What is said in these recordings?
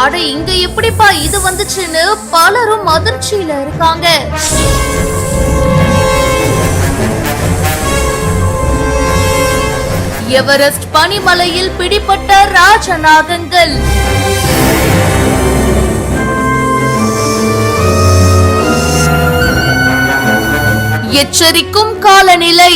அட இங்க எப்படிப்பா இது வந்துச்சுன்னு பலரும் அதிர்ச்சியில இருக்காங்க. எவரெஸ்ட் பனிமலையில் பிடிபட்ட ராஜநாகங்கள். எச்சரிக்கும் காலநிலை.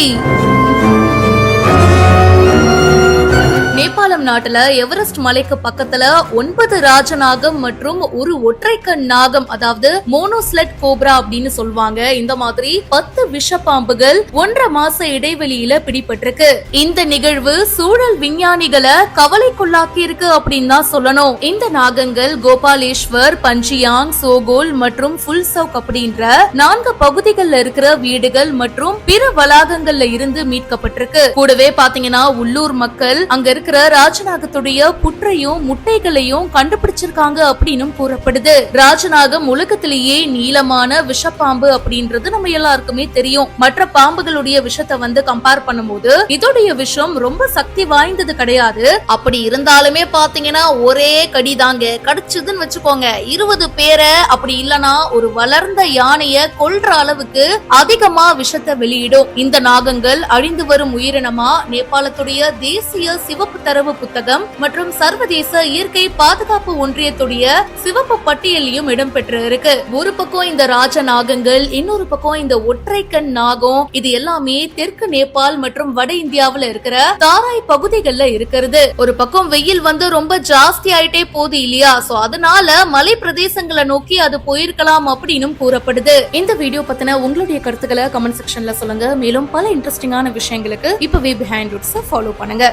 நேபாளம் நாட்டுல எவரெஸ்ட் மலைக்கு பக்கத்துல 9 ராஜநாகம் மற்றும் ஒரு ஒற்றைக்கண் நாகம், அதாவது மோனோஸ்லெட் கோப்ரா அப்படின்னு சொல்லுவாங்க. இந்த மாதிரி 10 விஷப்பாம்புகள் 1.5 மாச இடைவெளியில பிடிபட்டிருக்கு. இந்த நிகழ்வு சூழல் விஞ்ஞானிகளை கவலைக்குள்ளாக்கி இருக்கு அப்படின்னு தான் சொல்லணும். இந்த நாகங்கள் கோபாலேஸ்வர், பஞ்சியாங், சோகோல் மற்றும் ஃபுல்சவுக் அப்படின்ற 4 பகுதிகள்ல இருக்கிற வீடுகள் மற்றும் பிற வளாகங்கள்ல இருந்து மீட்கப்பட்டிருக்கு. கூடவே பாத்தீங்கன்னா உள்ளூர் மக்கள் அங்க இருக்கிற ராஜநாகத்துடைய புற்றையும் முட்டைகளையும் கண்டுபிடிச்சிருக்காங்க அப்படின்னு கூறப்படுது. ராஜநாகம் உலகத்திலேயே நீளமான விஷப்பாம்பு அப்படின்றது நம்ம எல்லாருக்குமே தெரியும். மற்ற பாம்புகளுடைய விஷத்தை கம்பேர் பண்ணும்போது இதோடைய விஷம் ரொம்ப சக்தி வாய்ந்தது கிடையாது. அப்படி இருந்தாலுமே பாத்தீங்கன்னா ஒரே கடிதாங்க, கடிச்சதுன்னு வச்சுக்கோங்க 20 பேரை அப்படி இல்லனா ஒரு வளர்ந்த யானைய கொல்ற அளவுக்கு அதிகமா விஷத்தை வெளியிடும். இந்த நாகங்கள் அழிந்து வரும் உயிரினமா நேபாளத்துடைய தேசிய சிவப்பு தரவு புத்தகம் மற்றும் சர்வதேச இயற்கை பாதுகாப்பு ஒன்றியத்துடைய சிவப்பு பட்டியலையும் இடம்பெற்று இருக்கு. ஒரு பக்கம் இந்த ராஜநாகங்கள், இன்னொரு பக்கம் இந்த ஒற்றைக்கண் நாகம். இது எல்லாமே தெற்கு நேபாள் மற்றும் வட இந்தியாவில் இருக்கிற தாராய் பகுதிகளில் இருக்கிறது. ஒரு பக்கம் வெயில் ரொம்ப ஜாஸ்தி ஆயிட்டே போகுது இல்லையா, சோ அதனால மலை பிரதேசங்களை நோக்கி அது போயிருக்கலாம் அப்படின்னு கூறப்படுது. இந்த வீடியோ பத்தின உங்களுடைய கருத்துக்களை கமெண்ட் செக்ஷன்ல சொல்லுங்க. மேலும் பல இன்ட்ரெஸ்டிங்கான விஷயங்களுக்கு இப்பவே பிஹைண்ட் ரூட்ஸ் ஃபாலோ பண்ணுங்க.